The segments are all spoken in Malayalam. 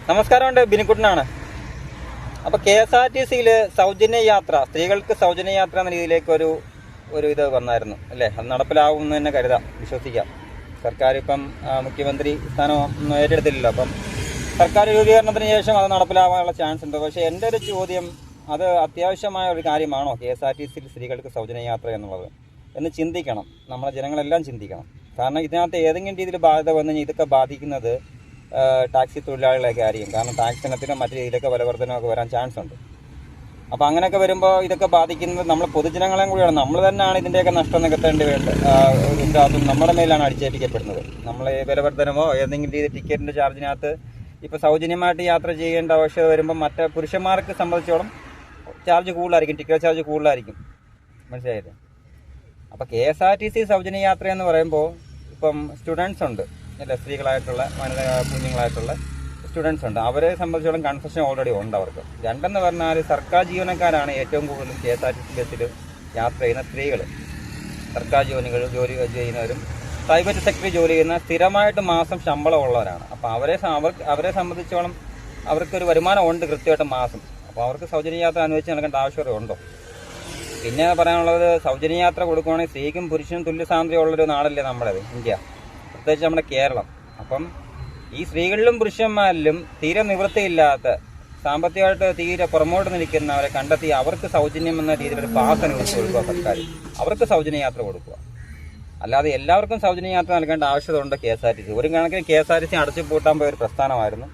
നമസ്കാരമുണ്ട്, ബിനിക്കുട്ടനാണ്. അപ്പോൾ KSRTCയിൽ സൗജന്യ യാത്ര, സ്ത്രീകൾക്ക് സൗജന്യ യാത്ര എന്ന രീതിയിലേക്ക് ഒരു ഇത് വന്നായിരുന്നു അല്ലേ. അത് നടപ്പിലാവുമെന്ന് തന്നെ കരുതാം, വിശ്വസിക്കാം. സർക്കാർ ഇപ്പം മുഖ്യമന്ത്രി സ്ഥാനം ഒന്നും ഏറ്റെടുത്തില്ലല്ലോ. അപ്പം സർക്കാർ രൂപീകരണത്തിന് ശേഷം അത് നടപ്പിലാവാനുള്ള ചാൻസ് ഉണ്ട്. പക്ഷേ എൻ്റെ ഒരു ചോദ്യം, അത് അത്യാവശ്യമായ ഒരു കാര്യമാണോ KSRTCയിൽ സ്ത്രീകൾക്ക് സൗജന്യ യാത്ര എന്നുള്ളത് എന്ന് ചിന്തിക്കണം. നമ്മളെ ജനങ്ങളെല്ലാം ചിന്തിക്കണം. കാരണം ഇതിനകത്ത് ഏതെങ്കിലും രീതിയിൽ ബാധ്യത വന്നു കഴിഞ്ഞാൽ ഇതൊക്കെ ബാധിക്കുന്നത് ടാക്സി തൊഴിലാളികളൊക്കെ ആയിരിക്കും. കാരണം ടാക്സ് ഇനത്തിനും മറ്റു രീതിയിലൊക്കെ വിലവർദ്ധനമൊക്കെ വരാൻ ചാൻസ് ഉണ്ട്. അപ്പോൾ അങ്ങനെയൊക്കെ വരുമ്പോൾ ഇതൊക്കെ ബാധിക്കുന്നത് നമ്മൾ പൊതുജനങ്ങളെയും കൂടിയാണ്. നമ്മൾ തന്നെയാണ് ഇതിൻ്റെയൊക്കെ നഷ്ടം നികത്തേണ്ടി ഇതിൻ്റെ അകത്തും നമ്മുടെ മേലാണ് അടിച്ചേൽപ്പിക്കപ്പെടുന്നത്. നമ്മൾ വിലവർദ്ധനമോ ഏതെങ്കിലും രീതി ടിക്കറ്റിൻ്റെ ചാർജിനകത്ത് ഇപ്പോൾ സൗജന്യമായിട്ട് യാത്ര ചെയ്യേണ്ട ആവശ്യത വരുമ്പോൾ മറ്റേ പുരുഷന്മാർക്ക് സംബന്ധിച്ചോളം ചാർജ് കൂടുതലായിരിക്കും, ടിക്കറ്റ് ചാർജ് കൂടുതലായിരിക്കും. മനസ്സിലായില്ലേ? അപ്പോൾ KSRTC സൗജന്യ യാത്ര എന്ന് പറയുമ്പോൾ ഇപ്പം സ്റ്റുഡൻസ് ഉണ്ട് അല്ല, സ്ത്രീകളായിട്ടുള്ള കുഞ്ഞുങ്ങളായിട്ടുള്ള സ്റ്റുഡൻസ് ഉണ്ട്. അവരെ സംബന്ധിച്ചോളം കൺസെഷൻ ഓൾറെഡി ഉണ്ട് അവർക്ക്. രണ്ടെന്ന് പറഞ്ഞാൽ സർക്കാർ ജീവനക്കാരാണ് ഏറ്റവും കൂടുതലും KSRTC ബസ്സിൽ യാത്ര ചെയ്യുന്ന സ്ത്രീകൾ. സർക്കാർ ജോലി ചെയ്യുന്നവരും പ്രൈവറ്റ് സെക്ടറിൽ ജോലി ചെയ്യുന്ന സ്ഥിരമായിട്ട് മാസം ശമ്പളം ഉള്ളവരാണ്. അപ്പോൾ അവരെ സംബന്ധിച്ചോളം അവർക്കൊരു വരുമാനം ഉണ്ട് കൃത്യമായിട്ട് മാസം. അപ്പോൾ അവർക്ക് സൗജന്യ യാത്ര അനുവദിച്ച് നൽകേണ്ട ആവശ്യകത ഉണ്ടോ? പിന്നെ പറയാനുള്ളത്, സൗജന്യ യാത്ര കൊടുക്കുകയാണെങ്കിൽ സ്ത്രീക്കും പുരുഷനും തുല്യ സാന്ദ്രതയുള്ളൊരു നാടല്ലേ നമ്മുടേത് ഇന്ത്യ, പ്രത്യേകിച്ച് നമ്മുടെ കേരളം. അപ്പം ഈ സ്ത്രീകളിലും പുരുഷന്മാരിലും തീരെ നിവൃത്തിയില്ലാത്ത, സാമ്പത്തികമായിട്ട് തീരെ പുറമോട്ട് നിൽക്കുന്നവരെ കണ്ടെത്തി അവർക്ക് സൗജന്യം എന്ന രീതിയിലൊരു പാസ് അനുവദിച്ച് കൊടുക്കുക സർക്കാർ. അവർക്ക് സൗജന്യ യാത്ര കൊടുക്കുക. അല്ലാതെ എല്ലാവർക്കും സൗജന്യ യാത്ര നൽകേണ്ട ആവശ്യത ഉണ്ട് KSRTC. ഒരു കണക്കിന് KSRTC അടച്ചു പൂട്ടാൻ പോയ ഒരു പ്രസ്ഥാനമായിരുന്നു.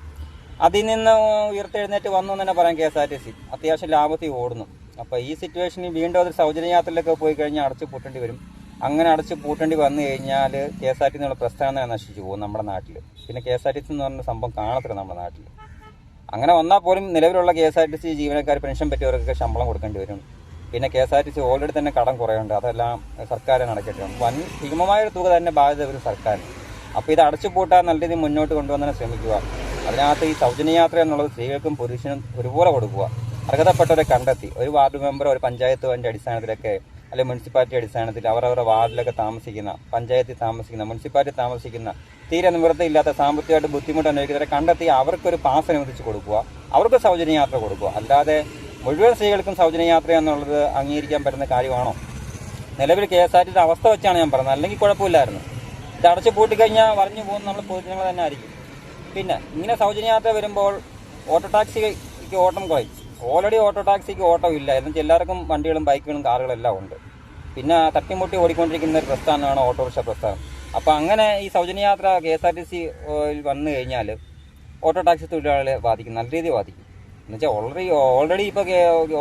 അതിൽ നിന്ന് ഉയർത്തെഴുന്നേറ്റ് വന്നു എന്ന് തന്നെ പറയാം. KSRTC അത്യാവശ്യം ലാഭത്തിൽ ഓടുന്നു. അപ്പോൾ ഈ സിറ്റുവേഷനിൽ വീണ്ടും അത് സൗജന്യ യാത്രയിലൊക്കെ പോയി കഴിഞ്ഞാൽ അടച്ചു പൂട്ടേണ്ടി വരും. അങ്ങനെ അടച്ചു പൂട്ടേണ്ടി വന്നു കഴിഞ്ഞാൽ KSRTC എന്നുള്ള പ്രസ്ഥാനം നശിച്ചു പോകും നമ്മുടെ നാട്ടിൽ. പിന്നെ KSRTC എന്ന് പറഞ്ഞ സംഭവം കാണത്തില്ല നമ്മുടെ നാട്ടിൽ. അങ്ങനെ വന്നാൽ പോലും നിലവിലുള്ള KSRTC ജീവനക്കാർ, പെൻഷൻ പറ്റിയവർക്കൊക്കെ ശമ്പളം കൊടുക്കേണ്ടി വരും. പിന്നെ KSRTC ഓൾറെഡി തന്നെ കടം കുറയുണ്ട്, അതെല്ലാം സർക്കാരിന് അടയ്ക്കേണ്ടി വരും. വൻ ഭീമമായൊരു തുക തന്നെ ബാധ്യത വരും സർക്കാരിന്. അപ്പോൾ ഇത് അടച്ചു പൂട്ടാൻ നല്ല രീതിയിൽ മുന്നോട്ട് കൊണ്ടുവന്നതിനെ ശ്രമിക്കുക. അതിനകത്ത് ഈ സൗജന്യ യാത്ര എന്നുള്ളത് സ്ത്രീകൾക്കും പുരുഷനും ഒരുപോലെ കൊടുക്കുക. അർഹതപ്പെട്ടവരെ കണ്ടെത്തി ഒരു വാർഡ് മെമ്പർ, ഒരു പഞ്ചായത്ത് അടിസ്ഥാനത്തിലൊക്കെ അല്ലെങ്കിൽ മുനിസിപ്പാലിറ്റി അടിസ്ഥാനത്തിൽ അവരവരുടെ വാർഡിലൊക്കെ താമസിക്കുന്ന, പഞ്ചായത്തിൽ താമസിക്കുന്ന, മുനിസിപ്പാലിറ്റി താമസിക്കുന്ന, തീരെ നിവൃത്തിയില്ലാത്ത, സാമ്പത്തികമായിട്ട് ബുദ്ധിമുട്ട് അനുഭവിക്കുന്നവരെ കണ്ടെത്തി അവർക്കൊരു പാസ് അനുവദിച്ച് കൊടുക്കുക. അവർക്ക് സൗജന്യ യാത്ര കൊടുക്കുക. അല്ലാതെ മുഴുവൻ സ്ത്രീകൾക്കും സൗജന്യ യാത്ര എന്നുള്ളത് അംഗീകരിക്കാൻ പറ്റുന്ന കാര്യമാണോ? നിലവിൽ KSRTC അവസ്ഥ വെച്ചാണ് ഞാൻ പറഞ്ഞത്. അല്ലെങ്കിൽ കുഴപ്പമില്ലായിരുന്നു. ഇത് അടച്ചു പൂട്ടിക്കഴിഞ്ഞാൽ പറഞ്ഞു പോകുന്ന നമ്മൾ പൊതുജനങ്ങൾ തന്നെ ആയിരിക്കും. പിന്നെ ഇങ്ങനെ സൗജന്യ യാത്ര വരുമ്പോൾ ഓട്ടോ ടാക്സിക്ക് ഓട്ടം കുറയും. ഓൾറെഡി ഓട്ടോ ടാക്സിക്ക് ഓട്ടം ഇല്ല. എന്നുവെച്ചാൽ എല്ലാവർക്കും വണ്ടികളും ബൈക്കുകളും കാറുകളും എല്ലാം ഉണ്ട്. പിന്നെ തട്ടിമുട്ടി ഓടിക്കൊണ്ടിരിക്കുന്ന ഒരു പ്രസ്ഥാനമാണ് ഓട്ടോറിക്ഷ പ്രസ്ഥാനം. അപ്പോൾ അങ്ങനെ ഈ സൗജന്യ യാത്ര KSRTC വന്നു കഴിഞ്ഞാൽ ഓട്ടോ ടാക്സി തൊഴിലാളികളെ ബാധിക്കും, നല്ല രീതിയിൽ ബാധിക്കും. എന്നുവെച്ചാൽ ഓൾറെഡി ഇപ്പോൾ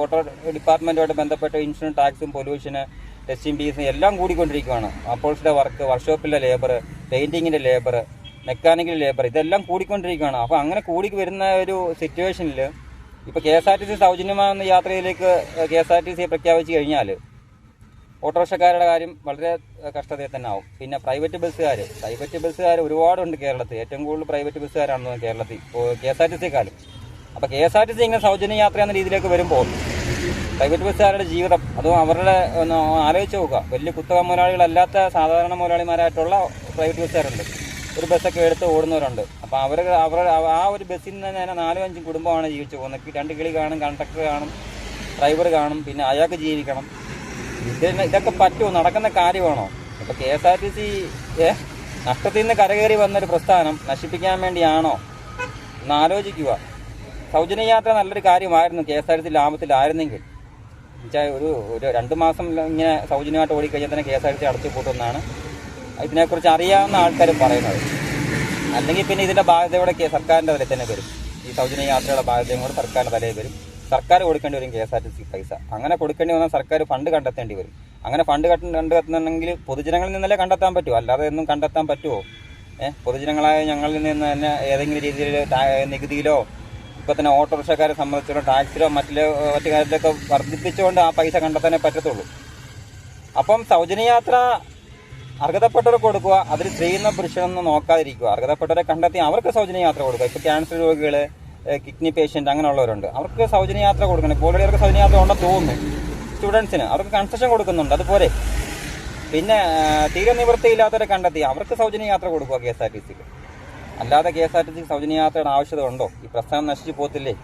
ഓട്ടോ ഡിപ്പാർട്ട്മെൻറ്റുമായിട്ട് ബന്ധപ്പെട്ട് ഇൻഷുറൻസ്, ടാക്സും, പൊല്യൂഷന്, ടെസ്റ്റിംഗ് ഫീസും എല്ലാം കൂടിക്കൊണ്ടിരിക്കുകയാണ്. അപ്പോൾസിൻ്റെ വർക്ക്, വർക്ക്ഷോപ്പിലെ ലേബർ, പെയിൻറ്റിങ്ങിൻ്റെ ലേബർ, മെക്കാനിക്കൽ ലേബർ, ഇതെല്ലാം കൂടിക്കൊണ്ടിരിക്കുകയാണ്. അപ്പോൾ അങ്ങനെ കൂടി വരുന്ന ഒരു സിറ്റുവേഷനിൽ ഇപ്പോൾ KSRTC സൗജന്യമാകുന്ന യാത്രയിലേക്ക് KSRTC പ്രഖ്യാപിച്ചു കഴിഞ്ഞാൽ ഓട്ടോറിക്ഷക്കാരുടെ കാര്യം വളരെ കഷ്ടതയിൽ തന്നെ ആവും. പിന്നെ പ്രൈവറ്റ് ബസ്സുകാർ ഒരുപാടുണ്ട് കേരളത്തിൽ. ഏറ്റവും കൂടുതൽ പ്രൈവറ്റ് ബസ്സുകാരാണെന്ന് തോന്നുന്നു കേരളത്തിൽ KSRTCക്കാരും. അപ്പോൾ KSRTC ഇങ്ങനെ സൗജന്യ യാത്ര എന്ന രീതിയിലേക്ക് വരുമ്പോൾ പ്രൈവറ്റ് ബസ്സുകാരുടെ ജീവിതം, അതും അവരുടെ ഒന്ന് ആലോചിച്ച് നോക്കുക. വലിയ കുത്തക മുതലാളികളല്ലാത്ത സാധാരണ മുതലാളിമാരായിട്ടുള്ള പ്രൈവറ്റ് ബസ്സുകാരുണ്ട്. ഒരു ബസ്സൊക്കെ എടുത്ത് ഓടുന്നവരുണ്ട്. അപ്പോൾ അവരുടെ ആ ഒരു ബസ്സിൽ നിന്ന് തന്നെ 4-5 കുടുംബമാണ് ജീവിച്ചു പോകുന്നത്. 2 കിളി കാണും, കണ്ടക്ടർ കാണും, ഡ്രൈവർ കാണും, പിന്നെ അയാൾക്ക് ജീവിക്കണം. ഇതൊക്കെ പറ്റുമോ? നടക്കുന്ന കാര്യമാണോ? അപ്പോൾ KSRTC നഷ്ടത്തിൽ നിന്ന് കരകയറി വന്നൊരു പ്രസ്ഥാനം നശിപ്പിക്കാൻ വേണ്ടിയാണോ എന്ന് ആലോചിക്കുക. സൗജന്യ യാത്ര നല്ലൊരു കാര്യമായിരുന്നു KSRTC ലാഭത്തിലായിരുന്നെങ്കിൽ. എന്നുവെച്ചാൽ ഒരു 2 മാസം ഇങ്ങനെ സൗജന്യമായിട്ട് ഓടിക്കഴിഞ്ഞാൽ തന്നെ KSRTC അടച്ചു പൂട്ടുമെന്നാണ് ഇതിനെക്കുറിച്ച് അറിയാവുന്ന ആൾക്കാർ പറയുന്നത്. അല്ലെങ്കിൽ പിന്നെ ഇതിൻ്റെ ബാധ്യതയോടെ സർക്കാരിൻ്റെ തലയിൽ തന്നെ വരും. ഈ സൗജന്യ യാത്രയുടെ ബാധ്യതയും കൂടെ സർക്കാരിൻ്റെ തലയിൽ വരും. സർക്കാർ കൊടുക്കേണ്ടി വരും KSRTC പൈസ. അങ്ങനെ കൊടുക്കേണ്ടി വന്നാൽ സർക്കാർ ഫണ്ട് കണ്ടെത്തേണ്ടി വരും. അങ്ങനെ ഫണ്ട് കണ്ടെത്തുന്നുണ്ടെങ്കിൽ പൊതുജനങ്ങളിൽ നിന്നല്ലേ കണ്ടെത്താൻ പറ്റുമോ? അല്ലാതെ ഒന്നും കണ്ടെത്താൻ പറ്റുമോ? പൊതുജനങ്ങളായ ഞങ്ങളിൽ നിന്ന് തന്നെ ഏതെങ്കിലും രീതിയിൽ നികുതിയിലോ, ഇപ്പോൾ തന്നെ ഓട്ടോറിക്ഷക്കാരെ സംബന്ധിച്ചുള്ള ടാക്സിലോ മറ്റു കാര്യത്തിലൊക്കെ വർദ്ധിപ്പിച്ചുകൊണ്ട് ആ പൈസ കണ്ടെത്താനേ പറ്റത്തുള്ളൂ. അപ്പം സൗജന്യ യാത്ര അർഹതപ്പെട്ടവരെ കൊടുക്കുക. അതിൽ സ്ത്രീയെന്നോ പുരുഷനെന്നോ നോക്കാതിരിക്കുക. അർഹതപ്പെട്ടവരെ കണ്ടെത്തി അവർക്ക് സൗജന്യ യാത്ര കൊടുക്കുക. ഇപ്പോൾ ക്യാൻസർ രോഗികൾ, കിഡ്നി പേഷ്യൻ്റ് അങ്ങനെയുള്ളവരുണ്ട്. അവർക്ക് സൗജന്യ യാത്ര കൊടുക്കണം. ഇപ്പോൾ ഓൾറെഡി അവർക്ക് സൗജന്യ യാത്ര ഉണ്ടെന്ന് തോന്നുന്നു. സ്റ്റുഡൻസിന് അവർക്ക് കൺസെഷൻ കൊടുക്കുന്നുണ്ട്, അതുപോലെ. പിന്നെ തീരെ നിവൃത്തിയില്ലാത്തവരെ കണ്ടെത്തി അവർക്ക് സൗജന്യ യാത്ര കൊടുക്കുക KSRTCക്ക്. അല്ലാതെ KSRTC സൗജന്യ യാത്രയുടെ ആവശ്യത ഉണ്ടോ? ഈ പ്രസ്ഥാനം നശിച്ചു പോകത്തില്ലേ?